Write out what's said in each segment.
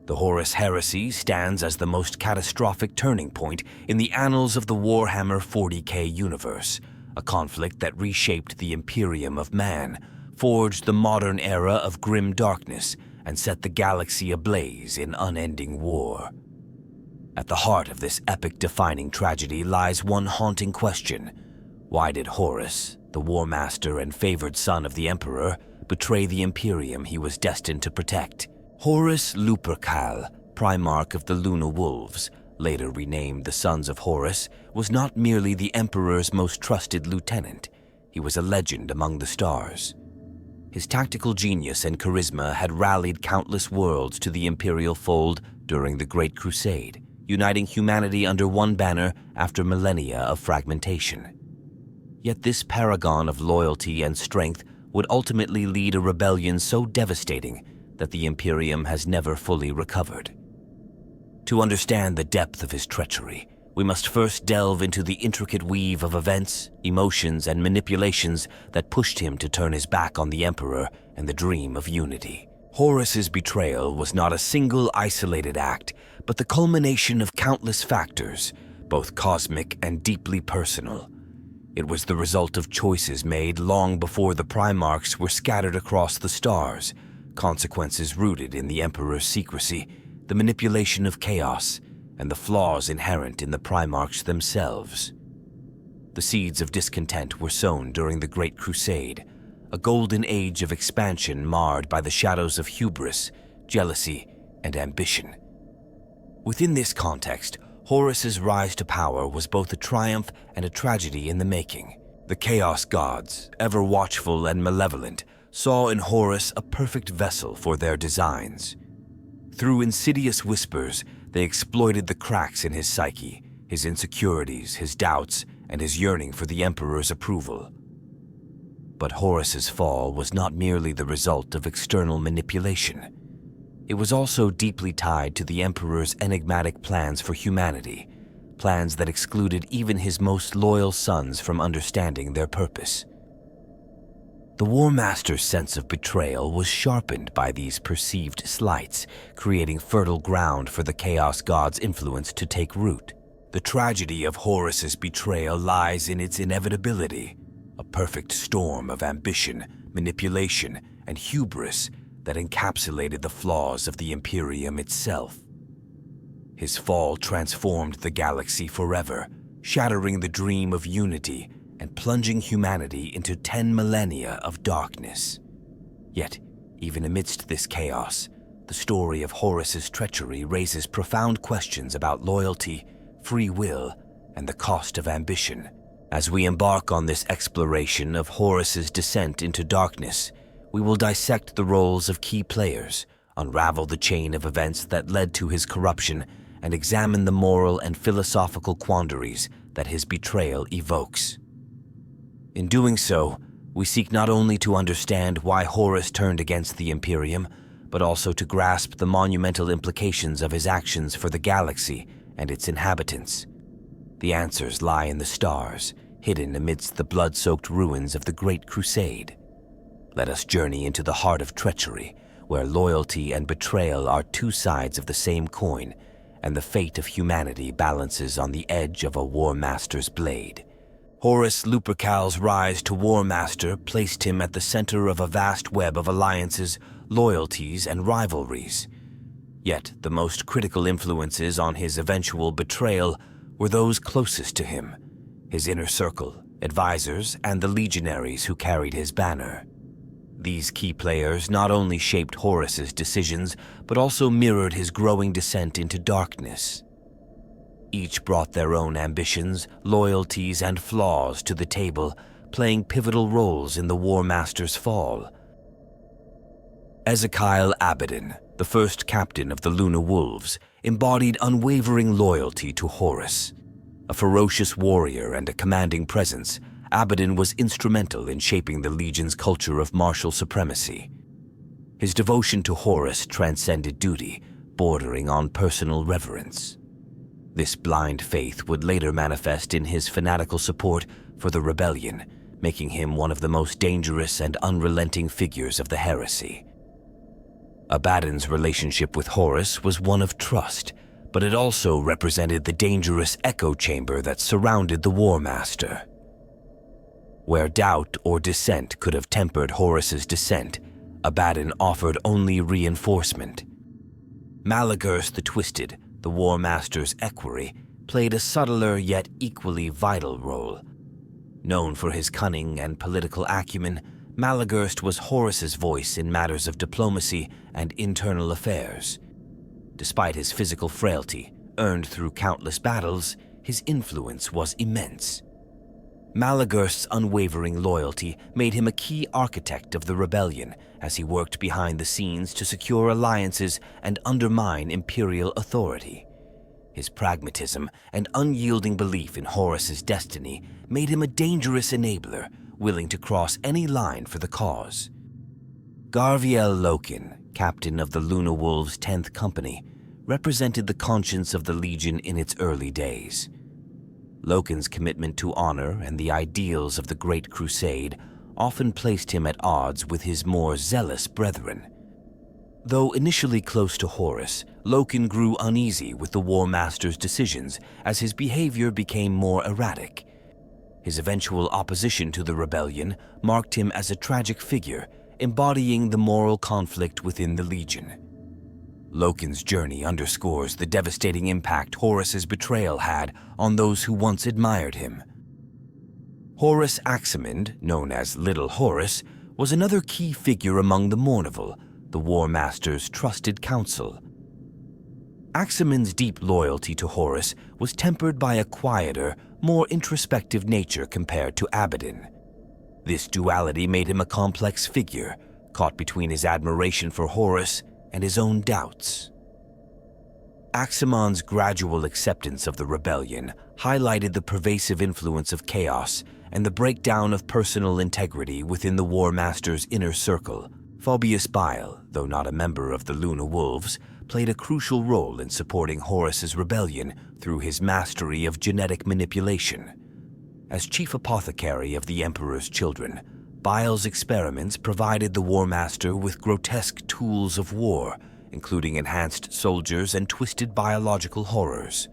The Horus heresy stands as the most catastrophic turning point in the annals of the Warhammer 40k universe, a conflict that reshaped the Imperium of man, forged the modern era of grim darkness, and set the galaxy ablaze in unending war. At the heart of this epic-defining tragedy lies one haunting question. Why did Horus, the War Master and favored son of the Emperor, betray the Imperium he was destined to protect? Horus Lupercal, primarch of the Luna Wolves, later renamed the Sons of Horus, was not merely the Emperor's most trusted lieutenant. He was a legend among the stars. His tactical genius and charisma had rallied countless worlds to the Imperial fold during the Great Crusade, uniting humanity under one banner after millennia of fragmentation. Yet this paragon of loyalty and strength would ultimately lead a rebellion so devastating that the Imperium has never fully recovered. To understand the depth of his treachery, we must first delve into the intricate weave of events, emotions, and manipulations that pushed him to turn his back on the Emperor and the dream of unity. Horus's betrayal was not a single isolated act, but the culmination of countless factors, both cosmic and deeply personal. It was the result of choices made long before the primarchs were scattered across the stars, consequences rooted in the Emperor's secrecy, the manipulation of chaos, and the flaws inherent in the primarchs themselves. The seeds of discontent were sown during the Great Crusade, a golden age of expansion marred by the shadows of hubris, jealousy, and ambition. Within this context, Horus's rise to power was both a triumph and a tragedy in the making. The Chaos Gods, ever watchful and malevolent, saw in Horus a perfect vessel for their designs. Through insidious whispers, they exploited the cracks in his psyche, his insecurities, his doubts, and his yearning for the Emperor's approval. But Horus's fall was not merely the result of external manipulation. It was also deeply tied to the Emperor's enigmatic plans for humanity, plans that excluded even his most loyal sons from understanding their purpose. The War Master's sense of betrayal was sharpened by these perceived slights, creating fertile ground for the Chaos God's influence to take root. The tragedy of Horus's betrayal lies in its inevitability, a perfect storm of ambition, manipulation, and hubris that encapsulated the flaws of the Imperium itself. His fall transformed the galaxy forever, shattering the dream of unity and plunging humanity into 10 millennia of darkness. Yet, even amidst this chaos, the story of Horus's treachery raises profound questions about loyalty, free will, and the cost of ambition. As we embark on this exploration of Horus's descent into darkness, we will dissect the roles of key players, unravel the chain of events that led to his corruption, and examine the moral and philosophical quandaries that his betrayal evokes. In doing so, we seek not only to understand why Horus turned against the Imperium, but also to grasp the monumental implications of his actions for the galaxy and its inhabitants. The answers lie in the stars, hidden amidst the blood-soaked ruins of the Great Crusade. Let us journey into the heart of treachery, where loyalty and betrayal are two sides of the same coin, and the fate of humanity balances on the edge of a War Master's blade. Horus Lupercal's rise to War Master placed him at the center of a vast web of alliances, loyalties, and rivalries. Yet the most critical influences on his eventual betrayal were those closest to him, his inner circle, advisors, and the legionaries who carried his banner. These key players not only shaped Horus's decisions, but also mirrored his growing descent into darkness. Each brought their own ambitions, loyalties, and flaws to the table, playing pivotal roles in the War Master's fall. Ezekiel Abaddon, the first captain of the Luna Wolves, embodied unwavering loyalty to Horus. A ferocious warrior and a commanding presence, Abaddon was instrumental in shaping the Legion's culture of martial supremacy. His devotion to Horus transcended duty, bordering on personal reverence. This blind faith would later manifest in his fanatical support for the rebellion, making him one of the most dangerous and unrelenting figures of the heresy. Abaddon's relationship with Horus was one of trust, but it also represented the dangerous echo chamber that surrounded the War Master. Where doubt or dissent could have tempered Horus's dissent, Abaddon offered only reinforcement. Malagurst the Twisted, the War Master's equerry, played a subtler yet equally vital role. Known for his cunning and political acumen, Malagurst was Horus's voice in matters of diplomacy and internal affairs. Despite his physical frailty, earned through countless battles, his influence was immense. Malagurst's unwavering loyalty made him a key architect of the rebellion as he worked behind the scenes to secure alliances and undermine Imperial authority. His pragmatism and unyielding belief in Horus's destiny made him a dangerous enabler, willing to cross any line for the cause. Garviel Loken, captain of the Luna Wolves' 10th Company, represented the conscience of the Legion in its early days. Loken's commitment to honor and the ideals of the Great Crusade often placed him at odds with his more zealous brethren. Though initially close to Horus, Loken grew uneasy with the War Master's decisions as his behavior became more erratic. His eventual opposition to the rebellion marked him as a tragic figure, embodying the moral conflict within the Legion. Loken's journey underscores the devastating impact Horus's betrayal had on those who once admired him. Horus Aximind, known as Little Horus, was another key figure among the Mournilval, the War Master's trusted counsel. Aximind's deep loyalty to Horus was tempered by a quieter, more introspective nature compared to Abaddon. This duality made him a complex figure, caught between his admiration for Horus and his own doubts. Aximand's gradual acceptance of the rebellion highlighted the pervasive influence of chaos and the breakdown of personal integrity within the War Master's inner circle. Phobius Bile, though not a member of the Luna Wolves, played a crucial role in supporting Horus's rebellion through his mastery of genetic manipulation. As chief apothecary of the Emperor's children, Bile's experiments provided the War Master with grotesque tools of war, including enhanced soldiers and twisted biological horrors.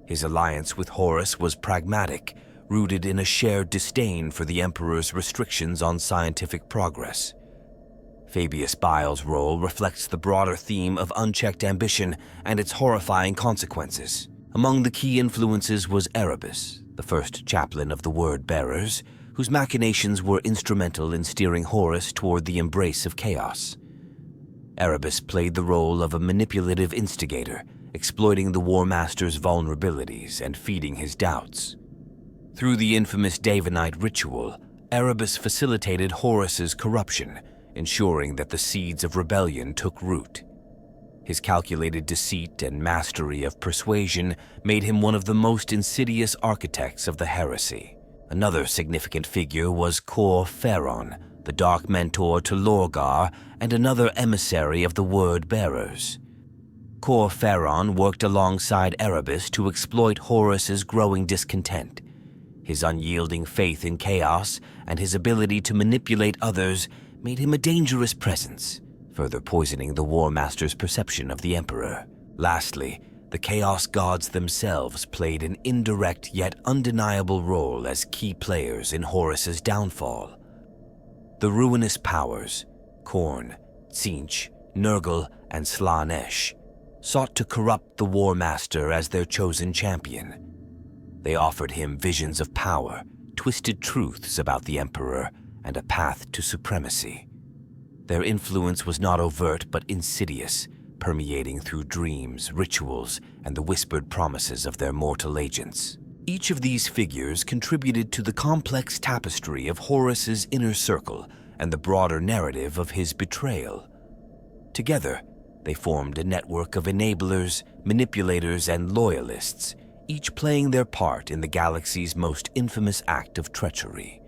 His alliance with Horus was pragmatic, rooted in a shared disdain for the Emperor's restrictions on scientific progress. Fabius Bile's role reflects the broader theme of unchecked ambition and its horrifying consequences. Among the key influences was Erebus, the first chaplain of the Word-Bearers, whose machinations were instrumental in steering Horus toward the embrace of chaos. Erebus played the role of a manipulative instigator, exploiting the War Master's vulnerabilities and feeding his doubts. Through the infamous Davinite ritual, Erebus facilitated Horus's corruption, ensuring that the seeds of rebellion took root. His calculated deceit and mastery of persuasion made him one of the most insidious architects of the heresy. Another significant figure was Kor Pharon, the dark mentor to Lorgar and another emissary of the Word-Bearers. Kor Pharon worked alongside Erebus to exploit Horus's growing discontent. His unyielding faith in chaos and his ability to manipulate others made him a dangerous presence, further poisoning the War Master's perception of the Emperor. Lastly, the Chaos Gods themselves played an indirect yet undeniable role as key players in Horus's downfall. The Ruinous powers, Khorne, Tzeentch, Nurgle, and Slaanesh, sought to corrupt the War Master as their chosen champion. They offered him visions of power, twisted truths about the Emperor, and a path to supremacy. Their influence was not overt but insidious, permeating through dreams, rituals, and the whispered promises of their mortal agents. Each of these figures contributed to the complex tapestry of Horus's inner circle and the broader narrative of his betrayal. Together, they formed a network of enablers, manipulators, and loyalists, each playing their part in the galaxy's most infamous act of treachery.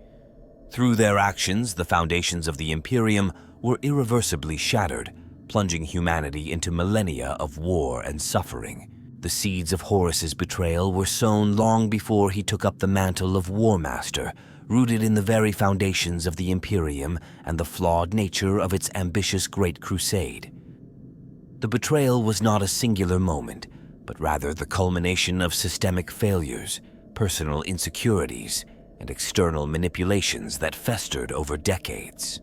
Through their actions, the foundations of the Imperium were irreversibly shattered, plunging humanity into millennia of war and suffering. The seeds of Horus's betrayal were sown long before he took up the mantle of War Master, rooted in the very foundations of the Imperium and the flawed nature of its ambitious Great Crusade. The betrayal was not a singular moment, but rather the culmination of systemic failures, personal insecurities, and external manipulations that festered over decades.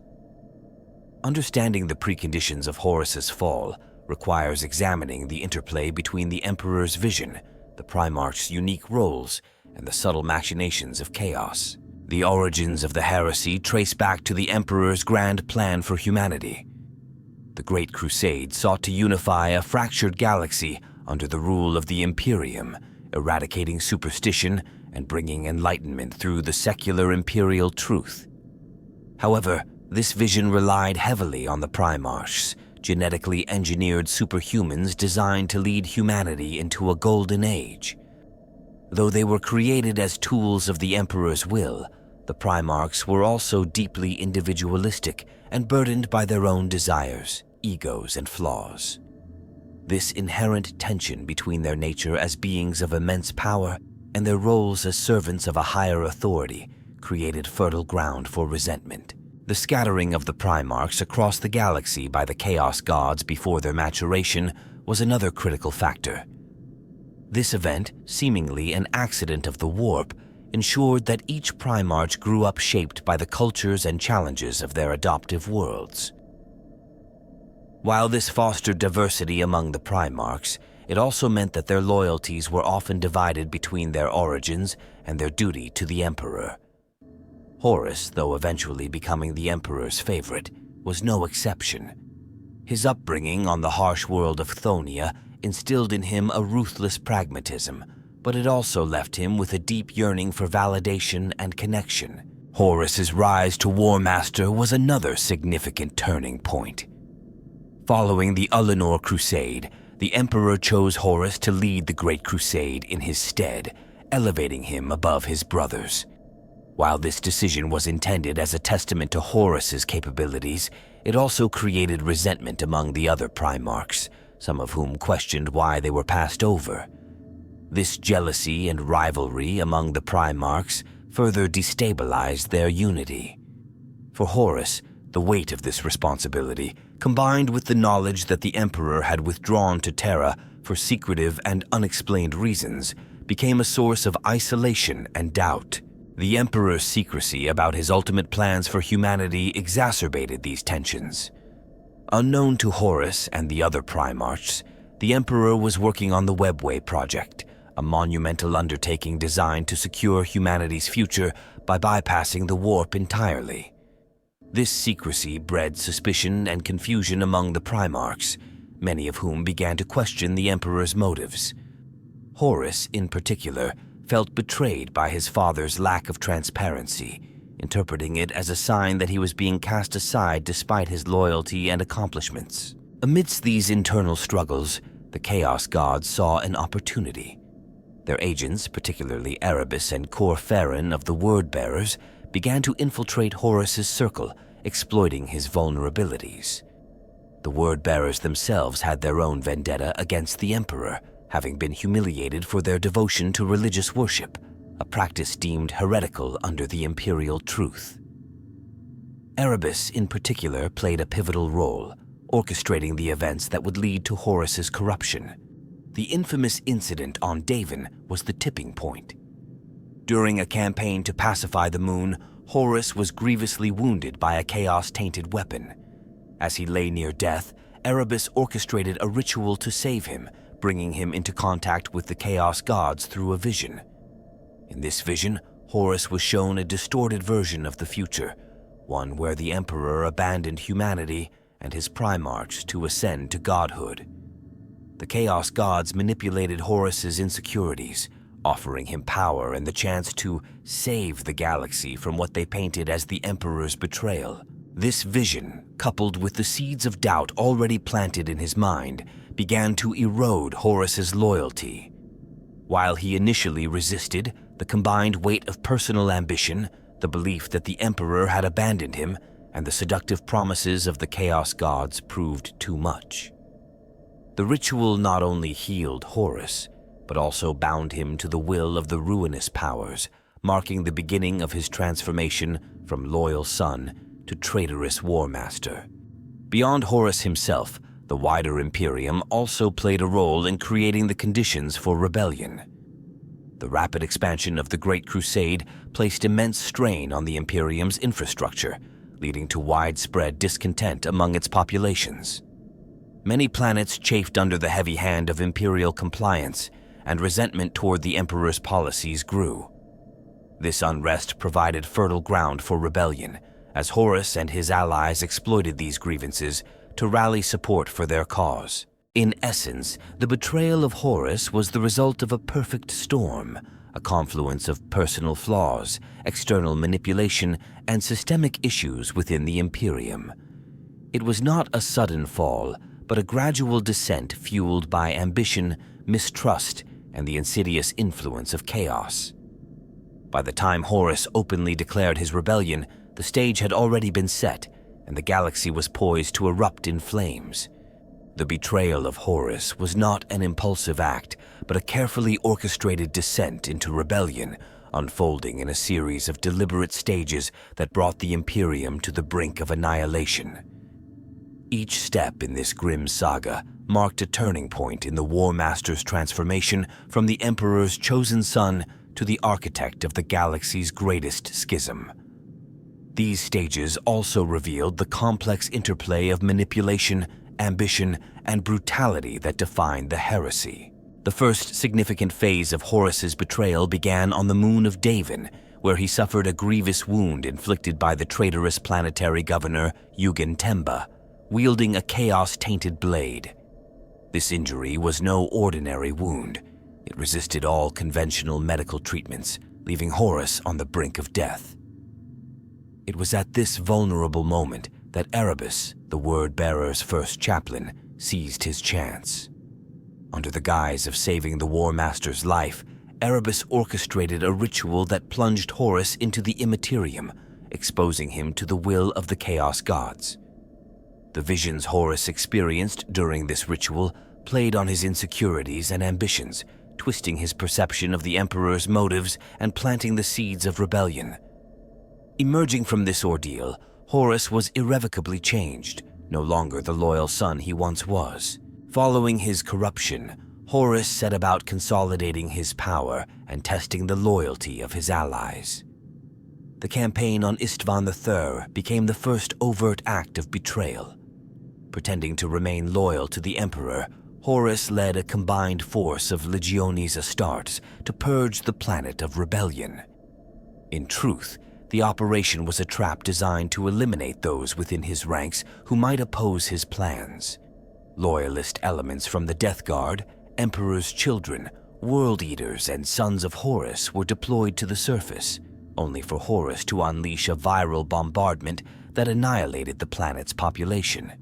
Understanding the preconditions of Horus's fall requires examining the interplay between the Emperor's vision, the primarchs' unique roles, and the subtle machinations of chaos. The origins of the heresy trace back to the Emperor's grand plan for humanity. The Great Crusade sought to unify a fractured galaxy under the rule of the Imperium, eradicating superstition and bringing enlightenment through the secular imperial truth. However, this vision relied heavily on the primarchs, genetically engineered superhumans designed to lead humanity into a golden age. Though they were created as tools of the Emperor's will, the primarchs were also deeply individualistic and burdened by their own desires, egos, and flaws. This inherent tension between their nature as beings of immense power and their roles as servants of a higher authority created fertile ground for resentment. The scattering of the primarchs across the galaxy by the Chaos Gods before their maturation was another critical factor. This event, seemingly an accident of the warp, ensured that each primarch grew up shaped by the cultures and challenges of their adoptive worlds. While this fostered diversity among the primarchs, it also meant that their loyalties were often divided between their origins and their duty to the Emperor. Horus, though eventually becoming the Emperor's favorite, was no exception. His upbringing on the harsh world of Thonia instilled in him a ruthless pragmatism, but it also left him with a deep yearning for validation and connection. Horus's rise to War Master was another significant turning point. Following the Ullanor Crusade, the Emperor chose Horus to lead the Great Crusade in his stead, elevating him above his brothers. While this decision was intended as a testament to Horus's capabilities, it also created resentment among the other primarchs, some of whom questioned why they were passed over. This jealousy and rivalry among the primarchs further destabilized their unity. For Horus, the weight of this responsibility, combined with the knowledge that the Emperor had withdrawn to Terra for secretive and unexplained reasons, became a source of isolation and doubt. The Emperor's secrecy about his ultimate plans for humanity exacerbated these tensions. Unknown to Horus and the other primarchs, the Emperor was working on the Webway project, a monumental undertaking designed to secure humanity's future by bypassing the warp entirely. This secrecy bred suspicion and confusion among the primarchs, many of whom began to question the Emperor's motives. Horus, in particular, felt betrayed by his father's lack of transparency, interpreting it as a sign that he was being cast aside despite his loyalty and accomplishments. Amidst these internal struggles, the Chaos Gods saw an opportunity. Their agents, particularly Erebus and Cor Farron of the Word-Bearers, began to infiltrate Horus's circle, exploiting his vulnerabilities. The Word-Bearers themselves had their own vendetta against the Emperor, having been humiliated for their devotion to religious worship, a practice deemed heretical under the imperial truth. Erebus, in particular, played a pivotal role, orchestrating the events that would lead to Horus's corruption. The infamous incident on Davin was the tipping point. During a campaign to pacify the moon, Horus was grievously wounded by a chaos-tainted weapon. As he lay near death, Erebus orchestrated a ritual to save him, bringing him into contact with the Chaos Gods through a vision. In this vision, Horus was shown a distorted version of the future, one where the Emperor abandoned humanity and his primarchs to ascend to godhood. The Chaos Gods manipulated Horus's insecurities, offering him power and the chance to save the galaxy from what they painted as the Emperor's betrayal. This vision, coupled with the seeds of doubt already planted in his mind, began to erode Horus's loyalty. While he initially resisted, the combined weight of personal ambition, the belief that the Emperor had abandoned him, and the seductive promises of the Chaos Gods proved too much. The ritual not only healed Horus, but also bound him to the will of the Ruinous powers, marking the beginning of his transformation from loyal son to traitorous war master. Beyond Horus himself, The wider Imperium also played a role in creating the conditions for rebellion. The rapid expansion of the Great Crusade placed immense strain on the Imperium's infrastructure, leading to widespread discontent among its populations. Many planets chafed under the heavy hand of Imperial compliance, and resentment toward the Emperor's policies grew. This unrest provided fertile ground for rebellion, as Horus and his allies exploited these grievances to rally support for their cause. In essence, the betrayal of Horus was the result of a perfect storm, a confluence of personal flaws, external manipulation, and systemic issues within the Imperium. It was not a sudden fall, but a gradual descent fueled by ambition, mistrust, and the insidious influence of chaos. By the time Horus openly declared his rebellion, the stage had already been set, and the galaxy was poised to erupt in flames. The betrayal of Horus was not an impulsive act, but a carefully orchestrated descent into rebellion, unfolding in a series of deliberate stages that brought the Imperium to the brink of annihilation. Each step in this grim saga marked a turning point in the War Master's transformation from the Emperor's chosen son to the architect of the galaxy's greatest schism. These stages also revealed the complex interplay of manipulation, ambition, and brutality that defined the heresy. The first significant phase of Horus's betrayal began on the moon of Davin, where he suffered a grievous wound inflicted by the traitorous planetary governor Yugen Temba, wielding a chaos-tainted blade. This injury was no ordinary wound. It resisted all conventional medical treatments, leaving Horus on the brink of death. It was at this vulnerable moment that Erebus, the Word-Bearer's first chaplain, seized his chance. Under the guise of saving the War Master's life, Erebus orchestrated a ritual that plunged Horus into the Immaterium, exposing him to the will of the Chaos Gods. The visions Horus experienced during this ritual played on his insecurities and ambitions, twisting his perception of the Emperor's motives and planting the seeds of rebellion. Emerging from this ordeal, Horus was irrevocably changed, no longer the loyal son he once was. Following his corruption, Horus set about consolidating his power and testing the loyalty of his allies. The campaign on Istvan III became the first overt act of betrayal. Pretending to remain loyal to the Emperor, Horus led a combined force of Legiones Astartes to purge the planet of rebellion. In truth, the operation was a trap designed to eliminate those within his ranks who might oppose his plans. Loyalist elements from the Death Guard, Emperor's children, World Eaters, and Sons of Horus were deployed to the surface, only for Horus to unleash a viral bombardment that annihilated the planet's population.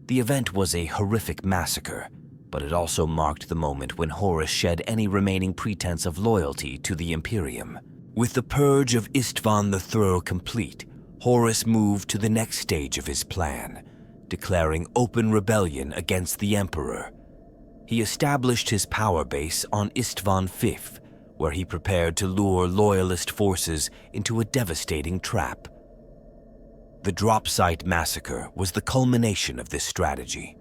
The event was a horrific massacre, but it also marked the moment when Horus shed any remaining pretense of loyalty to the Imperium. With the purge of Istvan III complete, Horus moved to the next stage of his plan, declaring open rebellion against the Emperor. He established his power base on Istvan V, where he prepared to lure loyalist forces into a devastating trap. The dropsite massacre was the culmination of this strategy.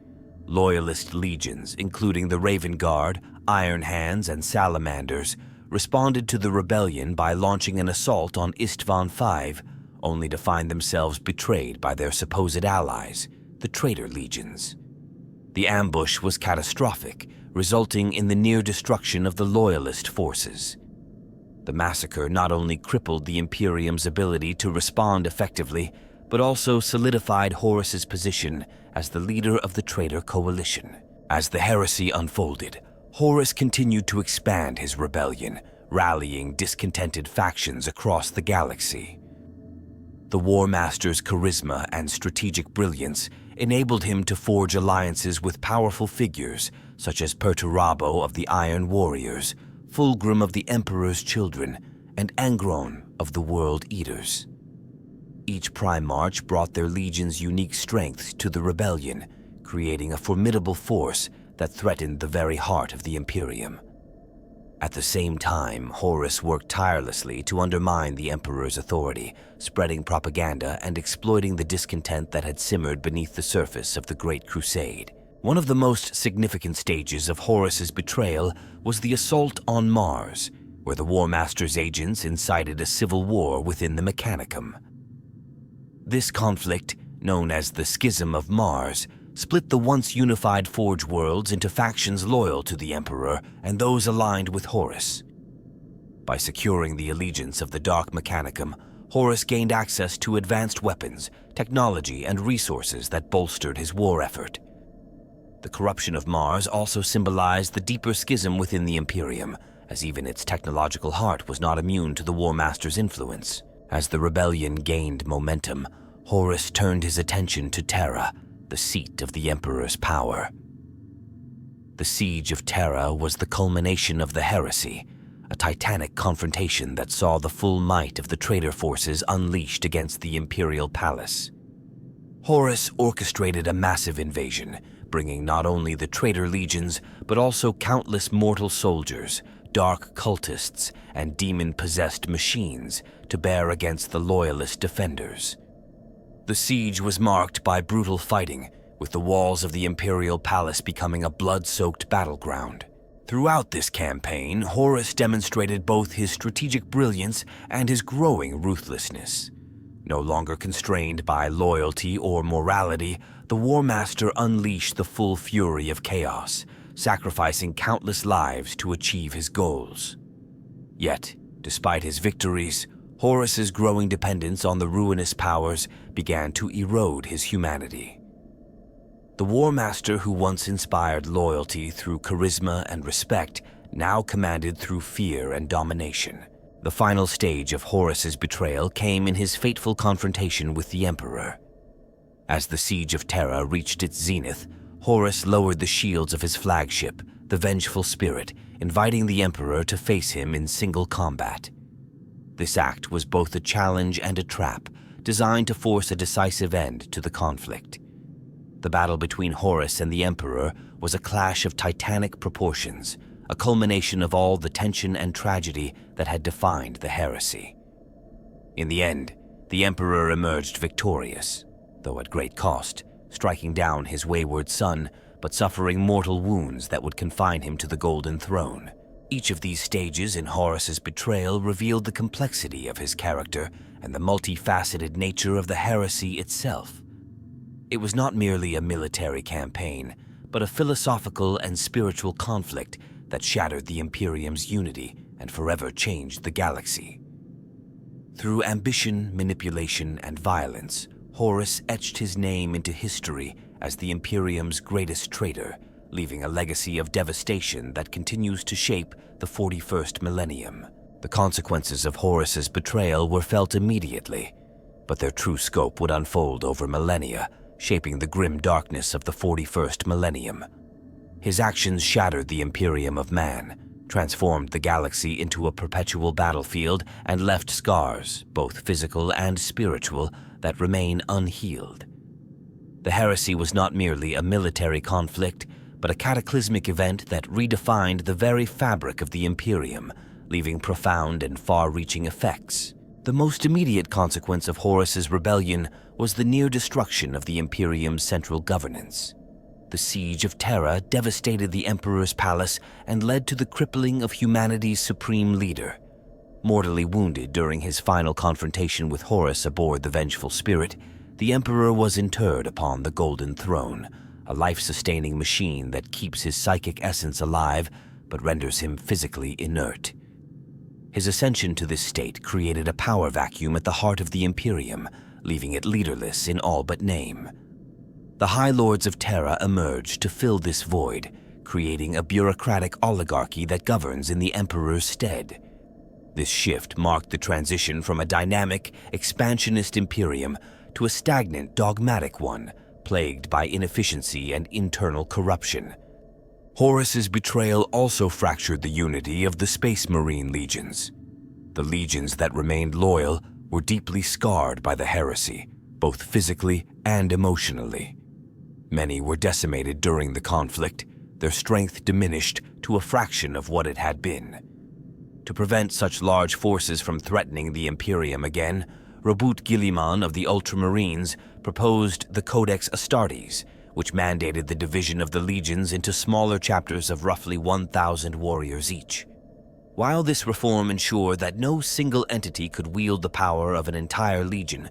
Loyalist legions, including the Raven Guard, Iron Hands, and Salamanders, responded to the rebellion by launching an assault on Istvan V, only to find themselves betrayed by their supposed allies, the Traitor Legions. The ambush was catastrophic, resulting in the near destruction of the Loyalist forces. The massacre not only crippled the Imperium's ability to respond effectively, but also solidified Horus's position as the leader of the Traitor Coalition. As the heresy unfolded, Horus continued to expand his rebellion, rallying discontented factions across the galaxy. The War Master's charisma and strategic brilliance enabled him to forge alliances with powerful figures such as Perturabo of the Iron Warriors, Fulgrim of the Emperor's Children, and Angron of the World Eaters. Each primarch brought their legion's unique strengths to the rebellion, creating a formidable force that threatened the very heart of the Imperium. At the same time, Horus worked tirelessly to undermine the Emperor's authority, spreading propaganda and exploiting the discontent that had simmered beneath the surface of the Great Crusade. One of the most significant stages of Horus's betrayal was the assault on Mars, where the War Master's agents incited a civil war within the Mechanicum. This conflict, known as the Schism of Mars, split the once unified Forge worlds into factions loyal to the Emperor and those aligned with Horus. By securing the allegiance of the Dark Mechanicum, Horus gained access to advanced weapons, technology, and resources that bolstered his war effort. The corruption of Mars also symbolized the deeper schism within the Imperium, as even its technological heart was not immune to the War Master's influence. As the rebellion gained momentum, Horus turned his attention to Terra, the seat of the Emperor's power. The siege of Terra was the culmination of the heresy, a titanic confrontation that saw the full might of the traitor forces unleashed against the Imperial Palace. Horus orchestrated a massive invasion, bringing not only the traitor legions, but also countless mortal soldiers, dark cultists, and demon-possessed machines to bear against the loyalist defenders. The siege was marked by brutal fighting, with the walls of the Imperial Palace becoming a blood-soaked battleground. Throughout this campaign, Horus demonstrated both his strategic brilliance and his growing ruthlessness. No longer constrained by loyalty or morality, the War Master unleashed the full fury of chaos, sacrificing countless lives to achieve his goals. Yet, despite his victories, Horus's growing dependence on the Ruinous powers began to erode his humanity. The War Master, who once inspired loyalty through charisma and respect, now commanded through fear and domination. The final stage of Horus's betrayal came in his fateful confrontation with the Emperor. As the siege of Terra reached its zenith, Horus lowered the shields of his flagship, the Vengeful Spirit, inviting the Emperor to face him in single combat. This act was both a challenge and a trap, designed to force a decisive end to the conflict. The battle between Horus and the Emperor was a clash of titanic proportions, a culmination of all the tension and tragedy that had defined the heresy. In the end, the Emperor emerged victorious, though at great cost, striking down his wayward son, but suffering mortal wounds that would confine him to the Golden Throne. Each of these stages in Horus's betrayal revealed the complexity of his character and the multifaceted nature of the heresy itself. It was not merely a military campaign, but a philosophical and spiritual conflict that shattered the Imperium's unity and forever changed the galaxy. Through ambition, manipulation, and violence, Horus etched his name into history as the Imperium's greatest traitor, leaving a legacy of devastation that continues to shape the 41st millennium. The consequences of Horus's betrayal were felt immediately, but their true scope would unfold over millennia, shaping the grim darkness of the 41st millennium. His actions shattered the Imperium of man, transformed the galaxy into a perpetual battlefield, and left scars, both physical and spiritual, that remain unhealed. The heresy was not merely a military conflict, but a cataclysmic event that redefined the very fabric of the Imperium, leaving profound and far-reaching effects. The most immediate consequence of Horus's rebellion was the near destruction of the Imperium's central governance. The siege of Terra devastated the Emperor's palace and led to the crippling of humanity's supreme leader. Mortally wounded during his final confrontation with Horus aboard the Vengeful Spirit, the Emperor was interred upon the Golden Throne, a life-sustaining machine that keeps his psychic essence alive but renders him physically inert. His ascension to this state created a power vacuum at the heart of the Imperium, leaving it leaderless in all but name. The High Lords of Terra emerged to fill this void, creating a bureaucratic oligarchy that governs in the Emperor's stead. This shift marked the transition from a dynamic, expansionist Imperium to a stagnant, dogmatic one, plagued by inefficiency and internal corruption. Horus's betrayal also fractured the unity of the Space Marine legions. The legions that remained loyal were deeply scarred by the heresy, both physically and emotionally. Many were decimated during the conflict, their strength diminished to a fraction of what it had been. To prevent such large forces from threatening the Imperium again, Robert Guilliman of the Ultramarines proposed the Codex Astartes, which mandated the division of the legions into smaller chapters of roughly 1,000 warriors each. While this reform ensured that no single entity could wield the power of an entire legion,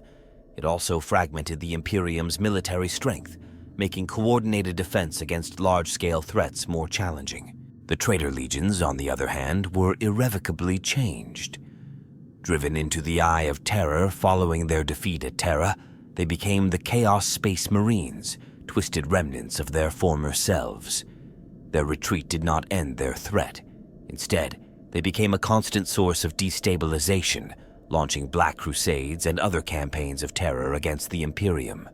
it also fragmented the Imperium's military strength, making coordinated defense against large-scale threats more challenging. The traitor legions, on the other hand, were irrevocably changed. Driven into the Eye of Terror following their defeat at Terra, they became the Chaos Space Marines, twisted remnants of their former selves. Their retreat did not end their threat. Instead, they became a constant source of destabilization, launching Black Crusades and other campaigns of terror against the Imperium.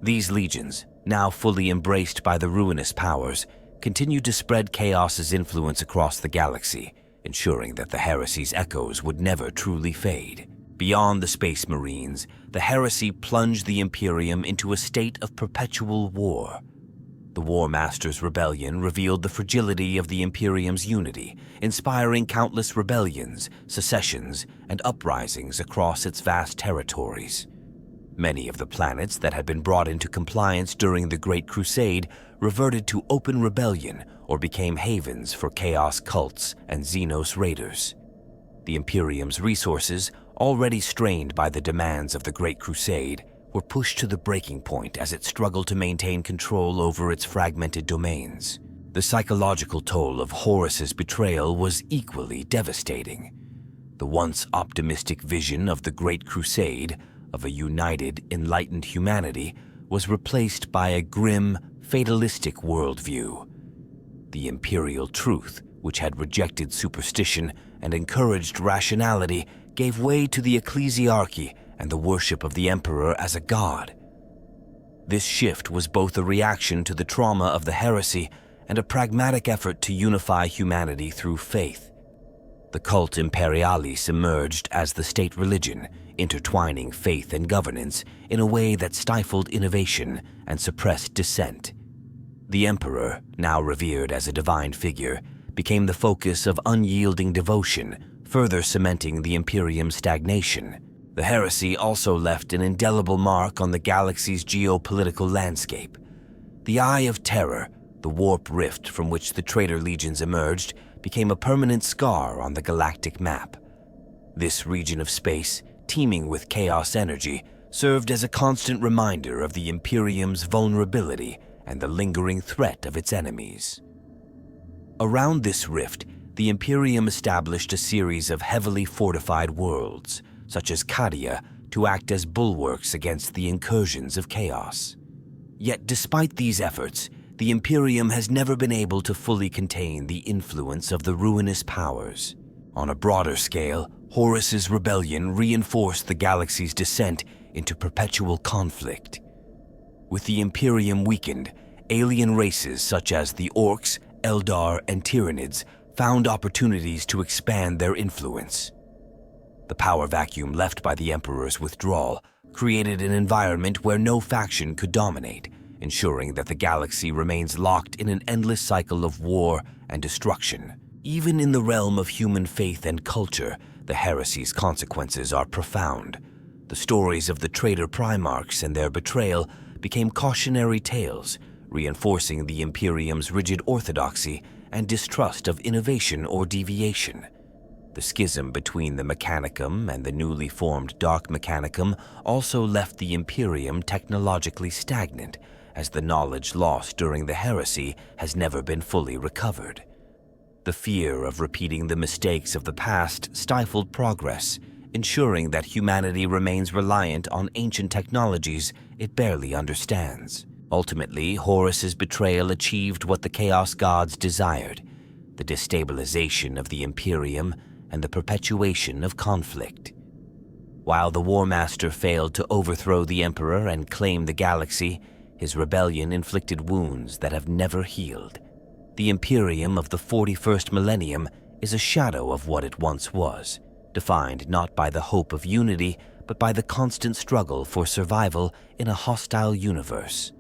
These legions, now fully embraced by the Ruinous powers, continued to spread Chaos's influence across the galaxy, ensuring that the heresy's echoes would never truly fade. Beyond the Space Marines, the heresy plunged the Imperium into a state of perpetual war. The War Master's rebellion revealed the fragility of the Imperium's unity, inspiring countless rebellions, secessions, and uprisings across its vast territories. Many of the planets that had been brought into compliance during the Great Crusade reverted to open rebellion or became havens for Chaos cults and Xenos raiders. The Imperium's resources, already strained by the demands of the Great Crusade, were pushed to the breaking point as it struggled to maintain control over its fragmented domains. The psychological toll of Horus's betrayal was equally devastating. The once optimistic vision of the Great Crusade, of a united, enlightened humanity, was replaced by a grim, fatalistic worldview. The imperial truth, which had rejected superstition and encouraged rationality, gave way to the ecclesiarchy and the worship of the emperor as a god. This shift was both a reaction to the trauma of the heresy and a pragmatic effort to unify humanity through faith. The cult imperialis emerged as the state religion, intertwining faith and governance in a way that stifled innovation and suppressed dissent. The emperor, now revered as a divine figure, became the focus of unyielding devotion, further cementing the Imperium's stagnation. The heresy also left an indelible mark on the galaxy's geopolitical landscape. The Eye of Terror, the warp rift from which the traitor legions emerged, became a permanent scar on the galactic map. This region of space, teeming with chaos energy, served as a constant reminder of the Imperium's vulnerability and the lingering threat of its enemies. Around this rift, the Imperium established a series of heavily fortified worlds, such as Cadia, to act as bulwarks against the incursions of chaos. Yet despite these efforts, the Imperium has never been able to fully contain the influence of the Ruinous powers. On a broader scale, Horus's rebellion reinforced the galaxy's descent into perpetual conflict. With the Imperium weakened, alien races such as the Orcs, Eldar, and Tyranids found opportunities to expand their influence. The power vacuum left by the Emperor's withdrawal created an environment where no faction could dominate, ensuring that the galaxy remains locked in an endless cycle of war and destruction. Even in the realm of human faith and culture, the heresy's consequences are profound. The stories of the traitor primarchs and their betrayal became cautionary tales, reinforcing the Imperium's rigid orthodoxy and distrust of innovation or deviation. The schism between the Mechanicum and the newly formed Dark Mechanicum also left the Imperium technologically stagnant, as the knowledge lost during the heresy has never been fully recovered. The fear of repeating the mistakes of the past stifled progress, ensuring that humanity remains reliant on ancient technologies it barely understands. Ultimately, Horus's betrayal achieved what the Chaos Gods desired: the destabilization of the Imperium and the perpetuation of conflict. While the War Master failed to overthrow the Emperor and claim the galaxy, his rebellion inflicted wounds that have never healed. The Imperium of the 41st millennium is a shadow of what it once was, defined not by the hope of unity, but by the constant struggle for survival in a hostile universe.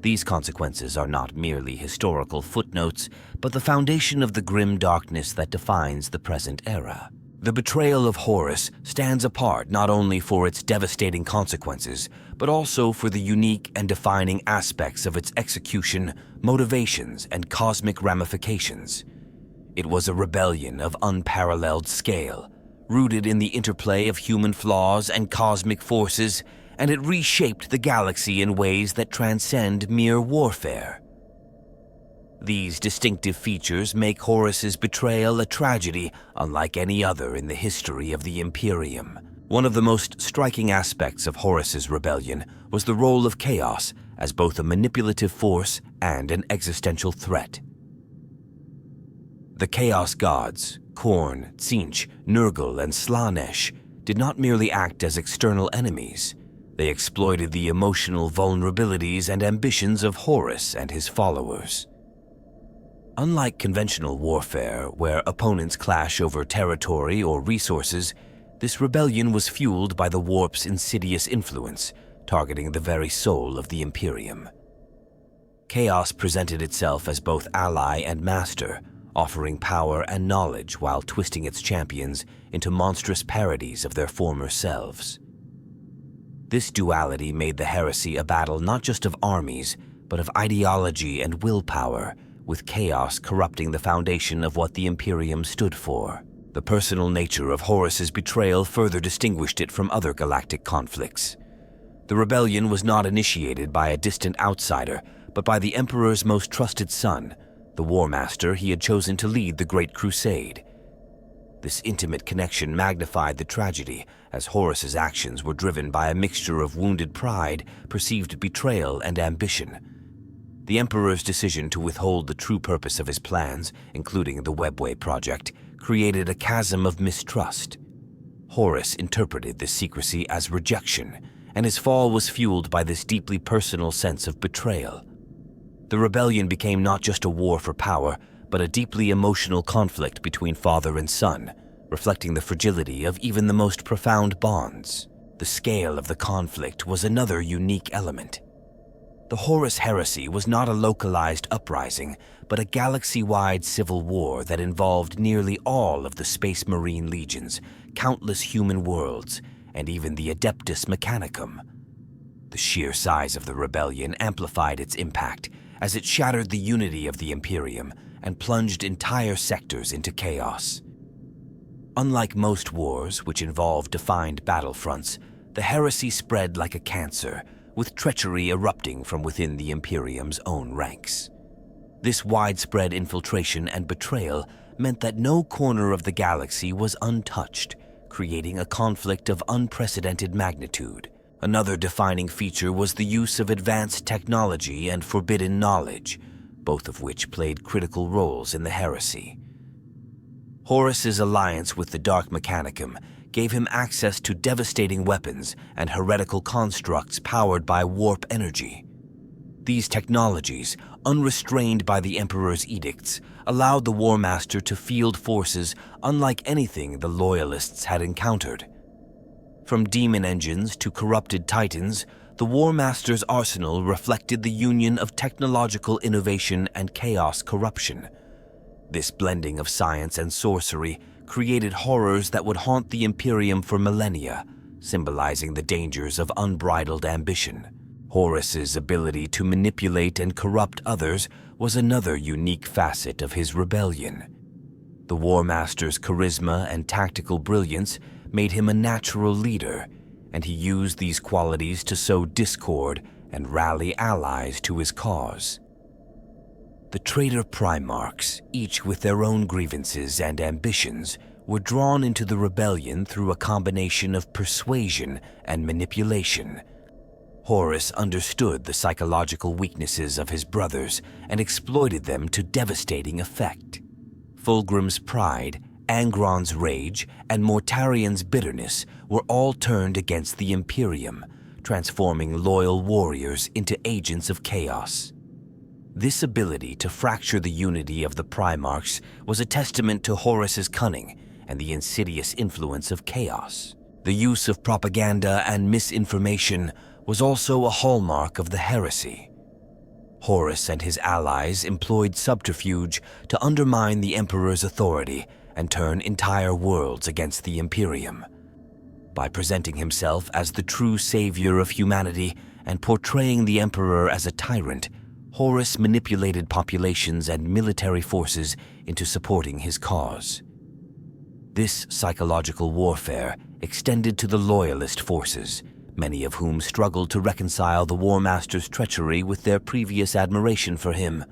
These consequences are not merely historical footnotes, but the foundation of the grim darkness that defines the present era. The betrayal of Horus stands apart not only for its devastating consequences, but also for the unique and defining aspects of its execution, motivations, and cosmic ramifications. It was a rebellion of unparalleled scale, rooted in the interplay of human flaws and cosmic forces, and it reshaped the galaxy in ways that transcend mere warfare. These distinctive features make Horus's betrayal a tragedy unlike any other in the history of the Imperium. One of the most striking aspects of Horus's rebellion was the role of chaos as both a manipulative force and an existential threat. The Chaos Gods, Khorne, Tzeentch, Nurgle, and Slaanesh, did not merely act as external enemies. They exploited the emotional vulnerabilities and ambitions of Horus and his followers. Unlike conventional warfare, where opponents clash over territory or resources, this rebellion was fueled by the warp's insidious influence, targeting the very soul of the Imperium. Chaos presented itself as both ally and master, offering power and knowledge while twisting its champions into monstrous parodies of their former selves. This duality made the heresy a battle not just of armies, but of ideology and willpower, with chaos corrupting the foundation of what the Imperium stood for. The personal nature of Horus's betrayal further distinguished it from other galactic conflicts. The rebellion was not initiated by a distant outsider, but by the Emperor's most trusted son, the War Master he had chosen to lead the Great Crusade. This intimate connection magnified the tragedy, as Horus's actions were driven by a mixture of wounded pride, perceived betrayal, and ambition. The Emperor's decision to withhold the true purpose of his plans, including the Webway project, created a chasm of mistrust. Horus interpreted this secrecy as rejection, and his fall was fueled by this deeply personal sense of betrayal. The rebellion became not just a war for power, but a deeply emotional conflict between father and son, reflecting the fragility of even the most profound bonds. The scale of the conflict was another unique element. The Horus heresy was not a localized uprising, but a galaxy-wide civil war that involved nearly all of the Space Marine legions, countless human worlds, and even the Adeptus Mechanicum. The sheer size of the rebellion amplified its impact, as it shattered the unity of the Imperium and plunged entire sectors into chaos. Unlike most wars, which involve defined battlefronts, the heresy spread like a cancer, with treachery erupting from within the Imperium's own ranks. This widespread infiltration and betrayal meant that no corner of the galaxy was untouched, creating a conflict of unprecedented magnitude. Another defining feature was the use of advanced technology and forbidden knowledge, both of which played critical roles in the heresy. Horus's alliance with the Dark Mechanicum gave him access to devastating weapons and heretical constructs powered by warp energy. These technologies, unrestrained by the Emperor's edicts, allowed the War Master to field forces unlike anything the Loyalists had encountered. From demon engines to corrupted titans, the War Master's arsenal reflected the union of technological innovation and chaos corruption. This blending of science and sorcery created horrors that would haunt the Imperium for millennia, symbolizing the dangers of unbridled ambition. Horus's ability to manipulate and corrupt others was another unique facet of his rebellion. The War Master's charisma and tactical brilliance made him a natural leader, and he used these qualities to sow discord and rally allies to his cause. The traitor primarchs, each with their own grievances and ambitions, were drawn into the rebellion through a combination of persuasion and manipulation. Horus understood the psychological weaknesses of his brothers and exploited them to devastating effect. Fulgrim's pride, Angron's rage, and Mortarion's bitterness were all turned against the Imperium, transforming loyal warriors into agents of chaos. This ability to fracture the unity of the primarchs was a testament to Horus's cunning and the insidious influence of chaos. The use of propaganda and misinformation was also a hallmark of the heresy. Horus and his allies employed subterfuge to undermine the Emperor's authority and turn entire worlds against the Imperium. By presenting himself as the true savior of humanity and portraying the Emperor as a tyrant, Horus manipulated populations and military forces into supporting his cause. This psychological warfare extended to the loyalist forces, many of whom struggled to reconcile the War Master's treachery with their previous admiration for him.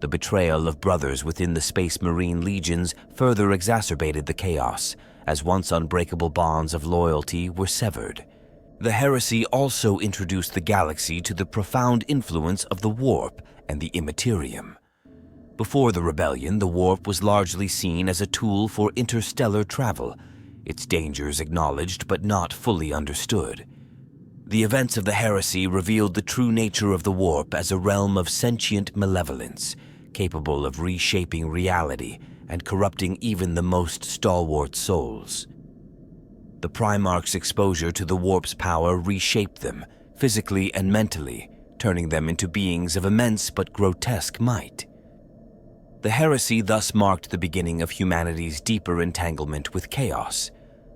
The betrayal of brothers within the Space Marine legions further exacerbated the chaos, as once unbreakable bonds of loyalty were severed. The heresy also introduced the galaxy to the profound influence of the warp and the immaterium. Before the rebellion, the warp was largely seen as a tool for interstellar travel, its dangers acknowledged but not fully understood. The events of the heresy revealed the true nature of the warp as a realm of sentient malevolence, capable of reshaping reality and corrupting even the most stalwart souls. The primarchs' exposure to the warp's power reshaped them, physically and mentally, turning them into beings of immense but grotesque might. The heresy thus marked the beginning of humanity's deeper entanglement with chaos,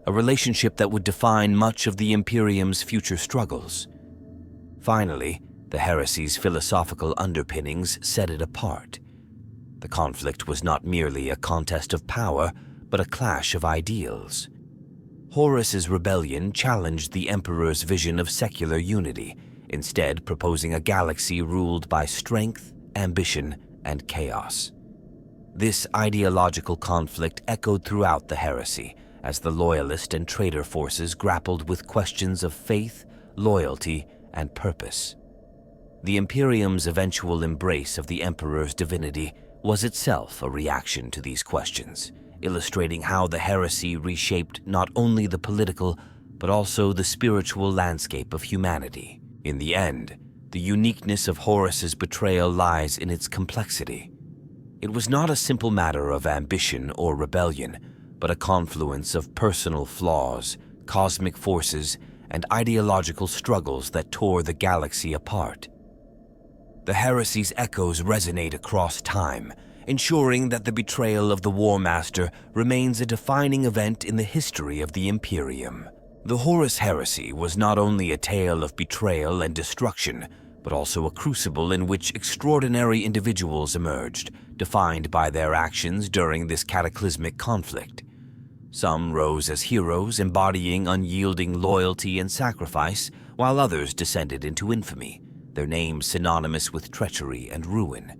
a relationship that would define much of the Imperium's future struggles. Finally, the heresy's philosophical underpinnings set it apart. The conflict was not merely a contest of power, but a clash of ideals. Horus's rebellion challenged the Emperor's vision of secular unity, instead proposing a galaxy ruled by strength, ambition, and chaos. This ideological conflict echoed throughout the heresy, as the loyalist and traitor forces grappled with questions of faith, loyalty, and purpose. The Imperium's eventual embrace of the Emperor's divinity was itself a reaction to these questions, illustrating how the heresy reshaped not only the political, but also the spiritual landscape of humanity. In the end, the uniqueness of Horus's betrayal lies in its complexity. It was not a simple matter of ambition or rebellion, but a confluence of personal flaws, cosmic forces, and ideological struggles that tore the galaxy apart. The heresy's echoes resonate across time, ensuring that the betrayal of the War Master remains a defining event in the history of the Imperium. The Horus heresy was not only a tale of betrayal and destruction, but also a crucible in which extraordinary individuals emerged, defined by their actions during this cataclysmic conflict. Some rose as heroes, embodying unyielding loyalty and sacrifice, while others descended into infamy, their names synonymous with treachery and ruin.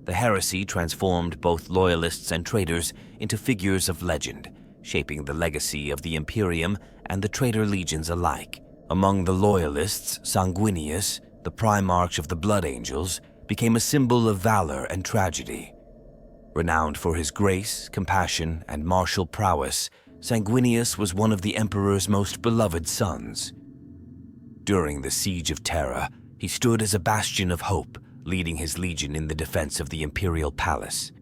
The heresy transformed both loyalists and traitors into figures of legend, shaping the legacy of the Imperium and the traitor legions alike. Among the loyalists, Sanguinius, the primarch of the Blood Angels, became a symbol of valor and tragedy. Renowned for his grace, compassion, and martial prowess, Sanguinius was one of the Emperor's most beloved sons. During the siege of Terra, he stood as a bastion of hope, leading his legion in the defense of the Imperial Palace.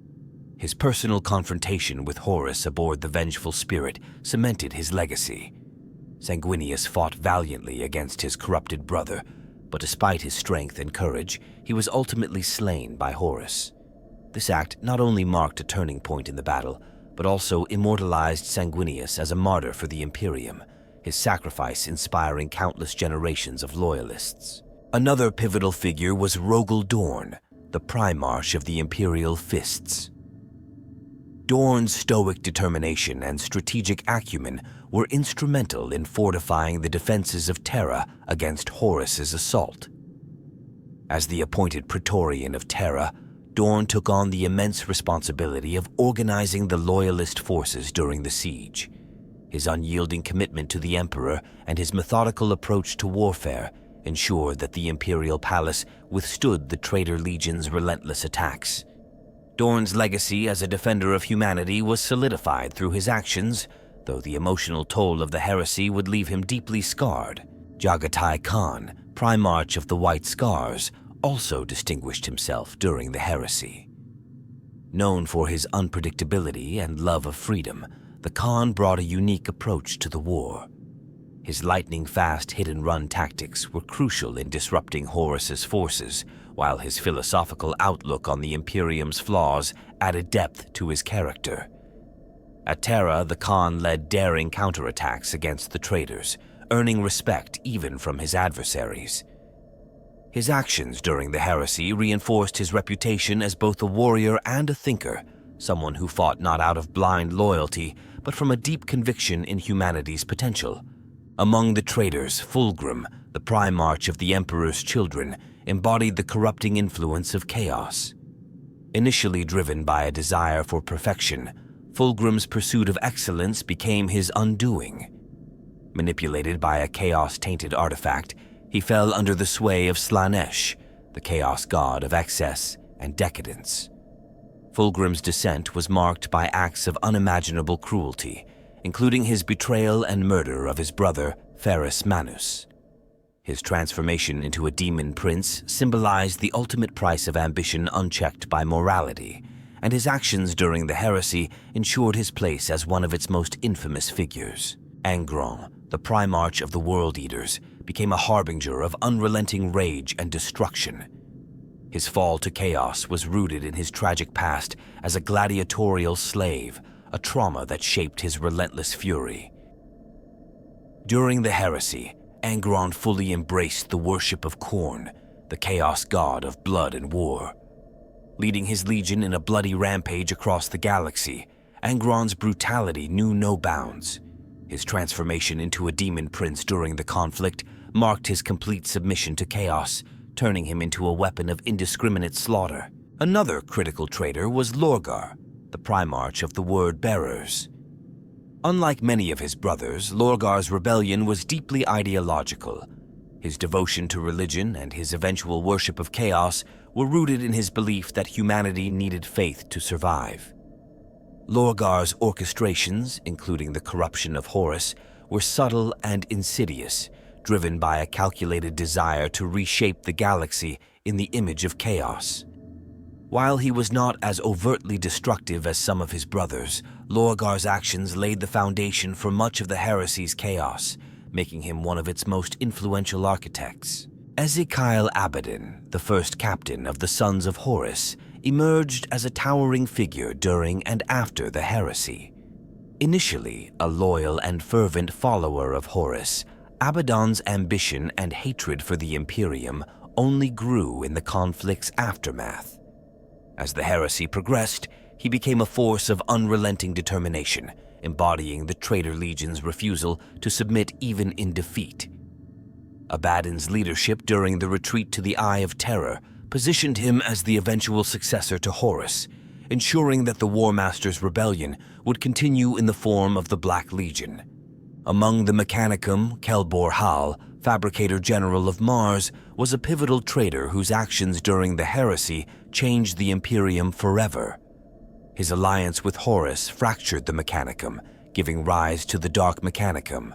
His personal confrontation with Horus aboard the Vengeful Spirit cemented his legacy. Sanguinius fought valiantly against his corrupted brother, but despite his strength and courage, he was ultimately slain by Horus. This act not only marked a turning point in the battle, but also immortalized Sanguinius as a martyr for the Imperium, his sacrifice inspiring countless generations of loyalists. Another pivotal figure was Rogel Dorn, the primarch of the Imperial Fists. Dorn's stoic determination and strategic acumen were instrumental in fortifying the defenses of Terra against Horus's assault. As the appointed Praetorian of Terra, Dorn took on the immense responsibility of organizing the loyalist forces during the siege. His unyielding commitment to the Emperor and his methodical approach to warfare ensured that the Imperial Palace withstood the traitor legion's relentless attacks. Dorn's legacy as a defender of humanity was solidified through his actions, though the emotional toll of the heresy would leave him deeply scarred. Jagatai Khan, Primarch of the White Scars, also distinguished himself during the heresy. Known for his unpredictability and love of freedom, the Khan brought a unique approach to the war. His lightning-fast hit-and-run tactics were crucial in disrupting Horus's forces, while his philosophical outlook on the Imperium's flaws added depth to his character. At Terra, the Khan led daring counterattacks against the traitors, earning respect even from his adversaries. His actions during the heresy reinforced his reputation as both a warrior and a thinker, someone who fought not out of blind loyalty, but from a deep conviction in humanity's potential. Among the traitors, Fulgrim, the primarch of the Emperor's children, embodied the corrupting influence of chaos. Initially driven by a desire for perfection, Fulgrim's pursuit of excellence became his undoing. Manipulated by a chaos-tainted artifact, he fell under the sway of Slaanesh, the chaos god of excess and decadence. Fulgrim's descent was marked by acts of unimaginable cruelty, including his betrayal and murder of his brother, Ferrus Manus. His transformation into a demon prince symbolized the ultimate price of ambition unchecked by morality, and his actions during the heresy ensured his place as one of its most infamous figures. Angron, the primarch of the World Eaters, became a harbinger of unrelenting rage and destruction. His fall to chaos was rooted in his tragic past as a gladiatorial slave, a trauma that shaped his relentless fury. During the heresy, Angron fully embraced the worship of Khorne, the chaos god of blood and war. Leading his legion in a bloody rampage across the galaxy, Angron's brutality knew no bounds. His transformation into a demon prince during the conflict marked his complete submission to chaos, turning him into a weapon of indiscriminate slaughter. Another critical traitor was Lorgar, the primarch of the Word Bearers. Unlike many of his brothers, Lorgar's rebellion was deeply ideological. His devotion to religion and his eventual worship of chaos were rooted in his belief that humanity needed faith to survive. Lorgar's orchestrations, including the corruption of Horus, were subtle and insidious, driven by a calculated desire to reshape the galaxy in the image of chaos. While he was not as overtly destructive as some of his brothers, Lorgar's actions laid the foundation for much of the heresy's chaos, making him one of its most influential architects. Ezekiel Abaddon, the first captain of the Sons of Horus, emerged as a towering figure during and after the heresy. Initially a loyal and fervent follower of Horus, Abaddon's ambition and hatred for the Imperium only grew in the conflict's aftermath. As the heresy progressed, he became a force of unrelenting determination, embodying the Traitor Legion's refusal to submit even in defeat. Abaddon's leadership during the retreat to the Eye of Terror positioned him as the eventual successor to Horus, ensuring that the War Master's rebellion would continue in the form of the Black Legion. Among the Mechanicum, Kelbor Hal, Fabricator General of Mars, was a pivotal traitor whose actions during the heresy changed the Imperium forever. His alliance with Horus fractured the Mechanicum, giving rise to the Dark Mechanicum.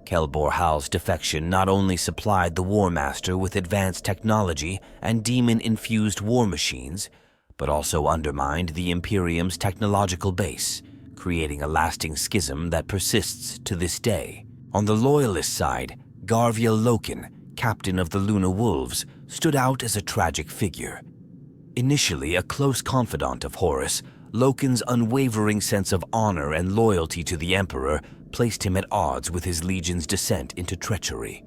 Kelbor Hal's defection not only supplied the War Master with advanced technology and demon-infused war machines, but also undermined the Imperium's technological base, creating a lasting schism that persists to this day. On the Loyalist side, Garviel Loken, captain of the Luna Wolves, stood out as a tragic figure. Initially a close confidant of Horus, Loken's unwavering sense of honor and loyalty to the Emperor placed him at odds with his legion's descent into treachery.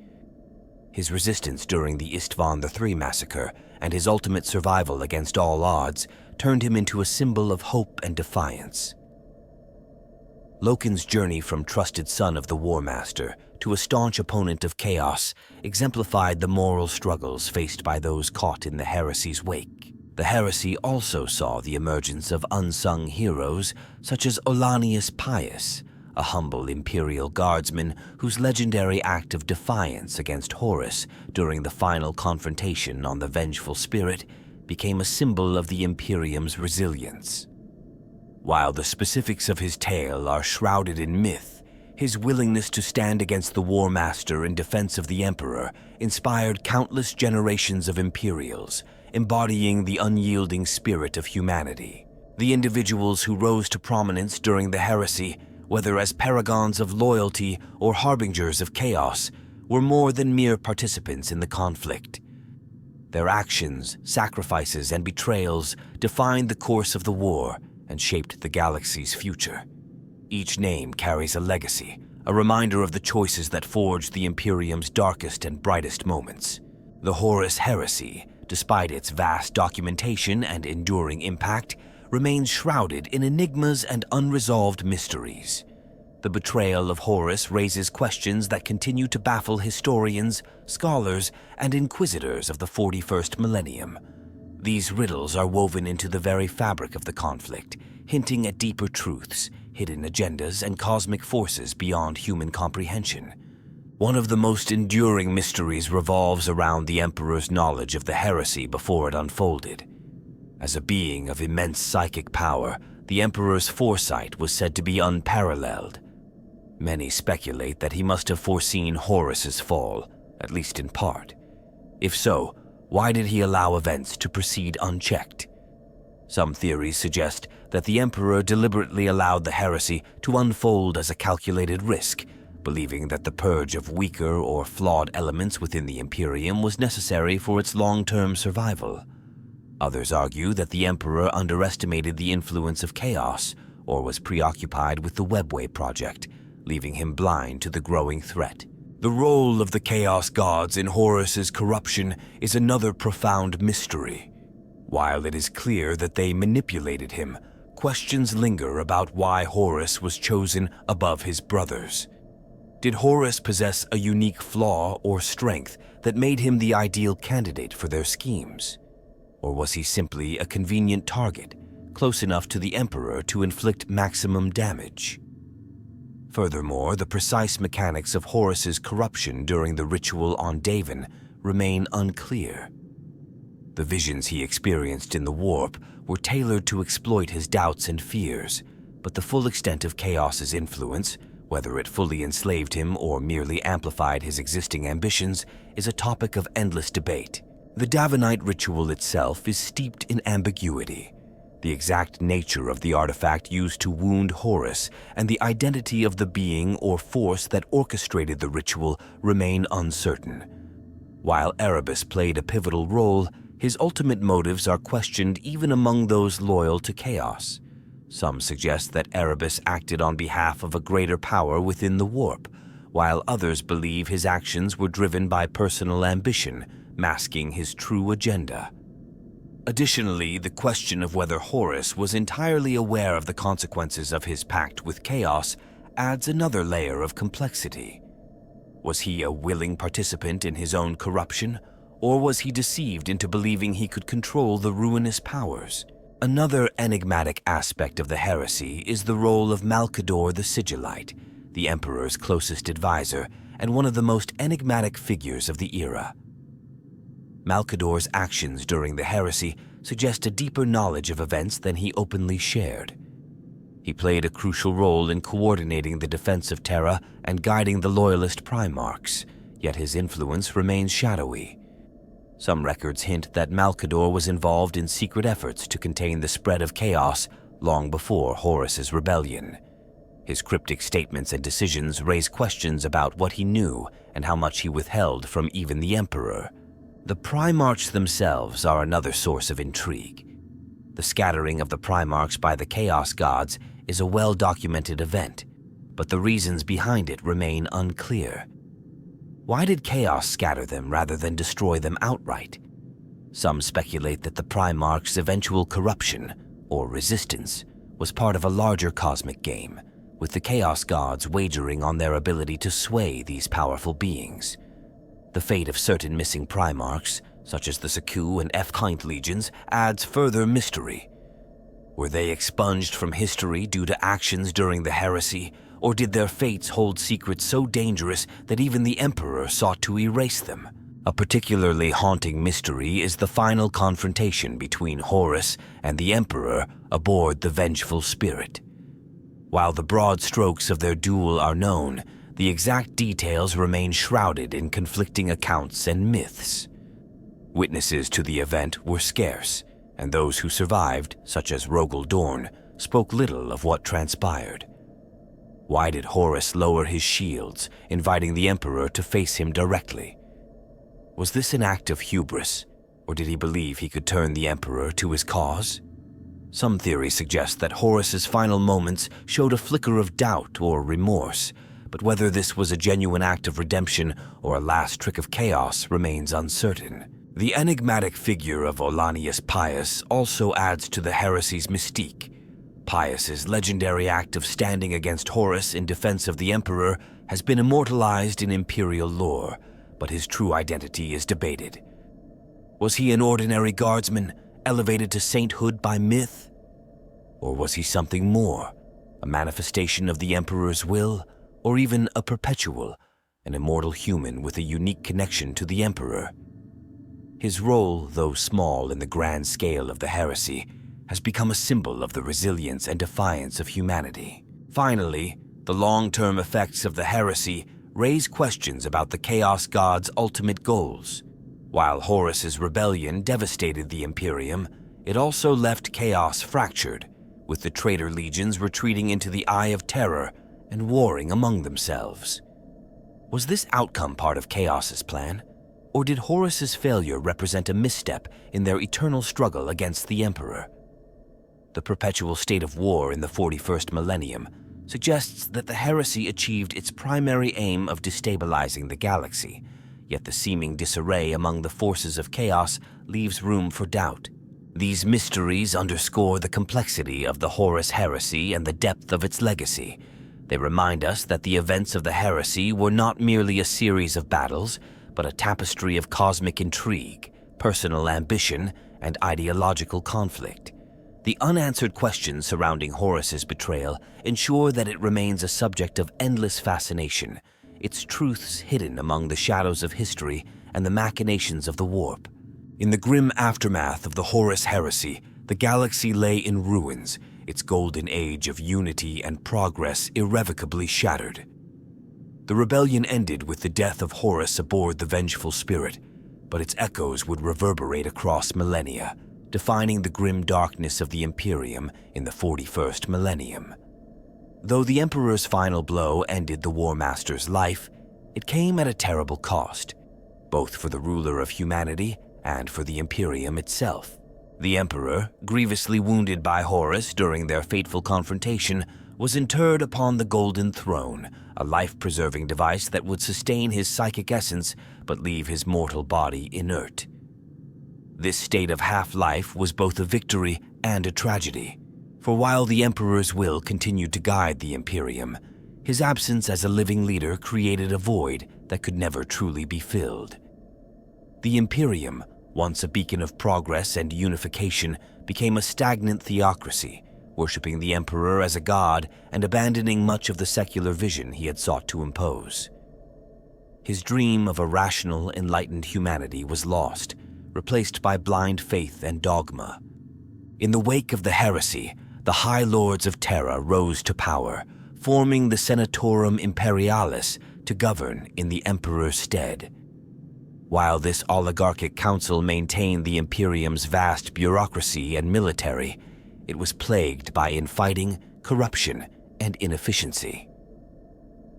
His resistance during the Istvan III massacre and his ultimate survival against all odds turned him into a symbol of hope and defiance. Loken's journey from trusted son of the War Master to a staunch opponent of chaos exemplified the moral struggles faced by those caught in the heresy's wake. The heresy also saw the emergence of unsung heroes such as Olanius Pius, a humble Imperial guardsman whose legendary act of defiance against Horus during the final confrontation on the Vengeful Spirit became a symbol of the Imperium's resilience. While the specifics of his tale are shrouded in myth, his willingness to stand against the War Master in defense of the Emperor inspired countless generations of Imperials, embodying the unyielding spirit of humanity. The individuals who rose to prominence during the heresy whether as paragons of loyalty or harbingers of chaos, were more than mere participants in the conflict. Their actions, sacrifices, and betrayals defined the course of the war and shaped the galaxy's future. Each name carries a legacy, a reminder of the choices that forged the Imperium's darkest and brightest moments. The Horus heresy, despite its vast documentation and enduring impact, remains shrouded in enigmas and unresolved mysteries. The betrayal of Horus raises questions that continue to baffle historians, scholars, and inquisitors of the 41st millennium. These riddles are woven into the very fabric of the conflict, hinting at deeper truths, hidden agendas, and cosmic forces beyond human comprehension. One of the most enduring mysteries revolves around the Emperor's knowledge of the heresy before it unfolded. As a being of immense psychic power, the Emperor's foresight was said to be unparalleled. Many speculate that he must have foreseen Horus's fall, at least in part. If so, why did he allow events to proceed unchecked? Some theories suggest that the Emperor deliberately allowed the heresy to unfold as a calculated risk, believing that the purge of weaker or flawed elements within the Imperium was necessary for its long-term survival. Others argue that the Emperor underestimated the influence of chaos or was preoccupied with the Webway project, leaving him blind to the growing threat. The role of the Chaos Gods in Horus's corruption is another profound mystery. While it is clear that they manipulated him, questions linger about why Horus was chosen above his brothers. Did Horus possess a unique flaw or strength that made him the ideal candidate for their schemes? Or was he simply a convenient target, close enough to the Emperor to inflict maximum damage? Furthermore, the precise mechanics of Horus's corruption during the ritual on Davin remain unclear. The visions he experienced in the warp were tailored to exploit his doubts and fears, but the full extent of Chaos's influence, whether it fully enslaved him or merely amplified his existing ambitions, is a topic of endless debate. The Davinite ritual itself is steeped in ambiguity. The exact nature of the artifact used to wound Horus and the identity of the being or force that orchestrated the ritual remain uncertain. While Erebus played a pivotal role, his ultimate motives are questioned even among those loyal to Chaos. Some suggest that Erebus acted on behalf of a greater power within the warp, while others believe his actions were driven by personal ambition, masking his true agenda. Additionally, the question of whether Horus was entirely aware of the consequences of his pact with Chaos adds another layer of complexity. Was he a willing participant in his own corruption, or was he deceived into believing he could control the Ruinous powers? Another enigmatic aspect of the heresy is the role of Malcador the Sigillite, the Emperor's closest advisor and one of the most enigmatic figures of the era. Malcador's actions during the heresy suggest a deeper knowledge of events than he openly shared. He played a crucial role in coordinating the defense of Terra and guiding the loyalist primarchs, yet his influence remains shadowy. Some records hint that Malcador was involved in secret efforts to contain the spread of chaos long before Horus's rebellion. His cryptic statements and decisions raise questions about what he knew and how much he withheld from even the Emperor. The primarchs themselves are another source of intrigue. The scattering of the primarchs by the Chaos Gods is a well-documented event, but the reasons behind it remain unclear. Why did Chaos scatter them rather than destroy them outright? Some speculate that the primarchs' eventual corruption, or resistance, was part of a larger cosmic game, with the Chaos Gods wagering on their ability to sway these powerful beings. The fate of certain missing primarchs, such as the Saku and F-Kind legions, adds further mystery. Were they expunged from history due to actions during the heresy, or did their fates hold secrets so dangerous that even the Emperor sought to erase them? A particularly haunting mystery is the final confrontation between Horus and the Emperor aboard the Vengeful Spirit. While the broad strokes of their duel are known, the exact details remain shrouded in conflicting accounts and myths. Witnesses to the event were scarce, and those who survived, such as Rogel Dorn, spoke little of what transpired. Why did Horus lower his shields, inviting the Emperor to face him directly? Was this an act of hubris, or did he believe he could turn the Emperor to his cause? Some theories suggest that Horus's final moments showed a flicker of doubt or remorse, but whether this was a genuine act of redemption or a last trick of chaos remains uncertain. The enigmatic figure of Olanius Pius also adds to the heresy's mystique. Pius's legendary act of standing against Horus in defense of the Emperor has been immortalized in Imperial lore, but his true identity is debated. Was he an ordinary guardsman, elevated to sainthood by myth? Or was he something more, a manifestation of the Emperor's will, or even a Perpetual, an immortal human with a unique connection to the Emperor? His role, though small in the grand scale of the heresy, has become a symbol of the resilience and defiance of humanity. Finally, the long-term effects of the heresy raise questions about the Chaos God's ultimate goals. While Horus's rebellion devastated the Imperium, it also left Chaos fractured, with the traitor legions retreating into the Eye of Terror and warring among themselves. Was this outcome part of Chaos's plan, or did Horus's failure represent a misstep in their eternal struggle against the Emperor? The perpetual state of war in the 41st millennium suggests that the heresy achieved its primary aim of destabilizing the galaxy, yet the seeming disarray among the forces of chaos leaves room for doubt. These mysteries underscore the complexity of the Horus heresy and the depth of its legacy. They remind us that the events of the heresy were not merely a series of battles, but a tapestry of cosmic intrigue, personal ambition, and ideological conflict. The unanswered questions surrounding Horus's betrayal ensure that it remains a subject of endless fascination, its truths hidden among the shadows of history and the machinations of the warp. In the grim aftermath of the Horus heresy, the galaxy lay in ruins, its golden age of unity and progress irrevocably shattered. The rebellion ended with the death of Horus aboard the Vengeful Spirit, but its echoes would reverberate across millennia, defining the grim darkness of the Imperium in the 41st millennium. Though the Emperor's final blow ended the War Master's life, it came at a terrible cost, both for the ruler of humanity and for the Imperium itself. The Emperor, grievously wounded by Horus during their fateful confrontation, was interred upon the Golden Throne, a life-preserving device that would sustain his psychic essence but leave his mortal body inert. This state of half-life was both a victory and a tragedy, for while the Emperor's will continued to guide the Imperium, his absence as a living leader created a void that could never truly be filled. The Imperium, once a beacon of progress and unification, became a stagnant theocracy, worshipping the Emperor as a god and abandoning much of the secular vision he had sought to impose. His dream of a rational, enlightened humanity was lost, replaced by blind faith and dogma. In the wake of the heresy, the High Lords of Terra rose to power, forming the Senatorum Imperialis to govern in the Emperor's stead. While this oligarchic council maintained the Imperium's vast bureaucracy and military, it was plagued by infighting, corruption, and inefficiency.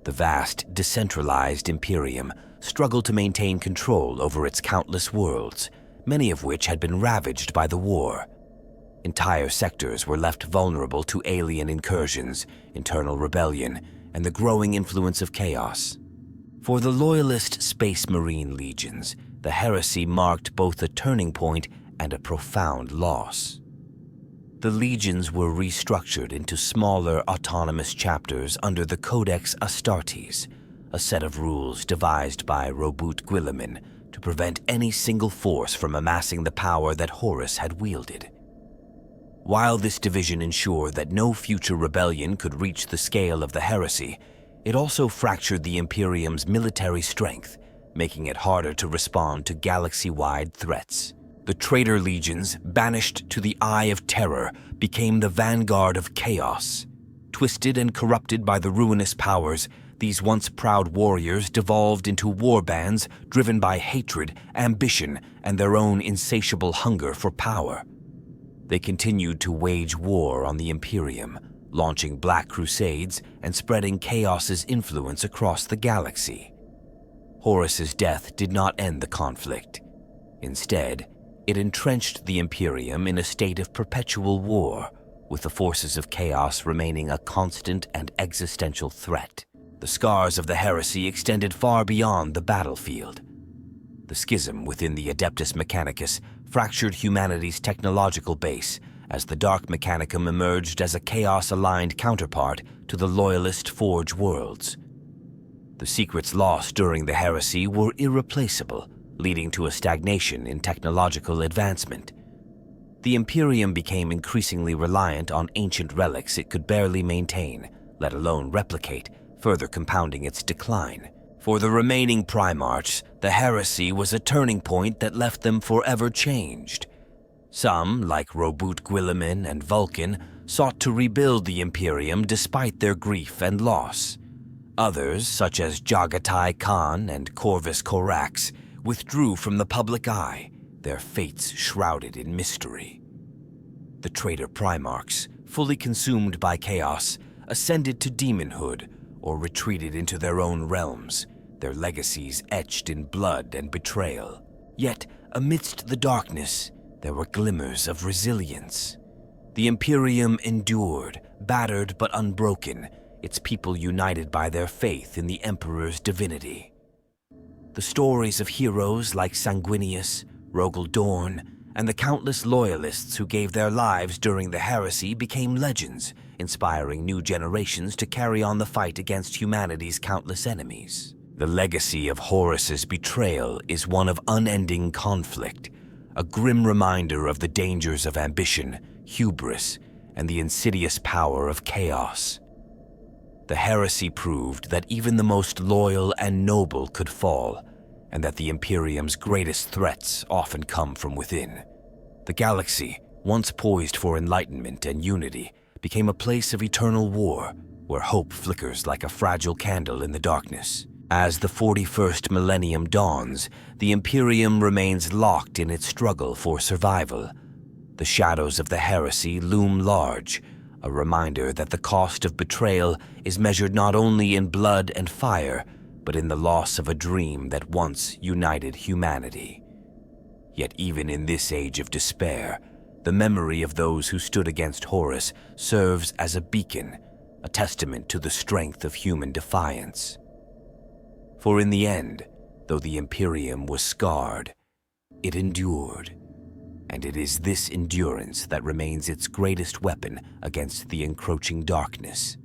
The vast, decentralized Imperium struggled to maintain control over its countless worlds, many of which had been ravaged by the war. Entire sectors were left vulnerable to alien incursions, internal rebellion, and the growing influence of chaos. For the loyalist Space Marine legions, the heresy marked both a turning point and a profound loss. The legions were restructured into smaller autonomous chapters under the Codex Astartes, a set of rules devised by Robut Guilliman to prevent any single force from amassing the power that Horus had wielded. While this division ensured that no future rebellion could reach the scale of the heresy, it also fractured the Imperium's military strength, making it harder to respond to galaxy-wide threats. The traitor legions, banished to the Eye of Terror, became the vanguard of chaos. Twisted and corrupted by the ruinous powers, these once proud warriors devolved into warbands driven by hatred, ambition, and their own insatiable hunger for power. They continued to wage war on the Imperium, launching black crusades and spreading Chaos's influence across the galaxy. Horus's death did not end the conflict. Instead, it entrenched the Imperium in a state of perpetual war, with the forces of Chaos remaining a constant and existential threat. The scars of the heresy extended far beyond the battlefield. The schism within the Adeptus Mechanicus fractured humanity's technological base as the Dark Mechanicum emerged as a Chaos-aligned counterpart to the Loyalist Forge worlds. The secrets lost during the heresy were irreplaceable, leading to a stagnation in technological advancement. The Imperium became increasingly reliant on ancient relics it could barely maintain, let alone replicate, further compounding its decline. For the remaining primarchs, the heresy was a turning point that left them forever changed. Some, like Robut Guilliman and Vulcan, sought to rebuild the Imperium despite their grief and loss. Others, such as Jagatai Khan and Corvus Corax, withdrew from the public eye, their fates shrouded in mystery. The traitor primarchs, fully consumed by chaos, ascended to demonhood or retreated into their own realms, their legacies etched in blood and betrayal. Yet, amidst the darkness, there were glimmers of resilience. The Imperium endured, battered but unbroken, its people united by their faith in the Emperor's divinity. The stories of heroes like Sanguinius, Rogel Dorn, and the countless loyalists who gave their lives during the heresy became legends, inspiring new generations to carry on the fight against humanity's countless enemies. The legacy of Horus's betrayal is one of unending conflict, a grim reminder of the dangers of ambition, hubris, and the insidious power of chaos. The heresy proved that even the most loyal and noble could fall, and that the Imperium's greatest threats often come from within. The galaxy, once poised for enlightenment and unity, became a place of eternal war, where hope flickers like a fragile candle in the darkness. As the 41st millennium dawns, the Imperium remains locked in its struggle for survival. The shadows of the heresy loom large, a reminder that the cost of betrayal is measured not only in blood and fire, but in the loss of a dream that once united humanity. Yet even in this age of despair, the memory of those who stood against Horus serves as a beacon, a testament to the strength of human defiance. For in the end, though the Imperium was scarred, it endured. And it is this endurance that remains its greatest weapon against the encroaching darkness.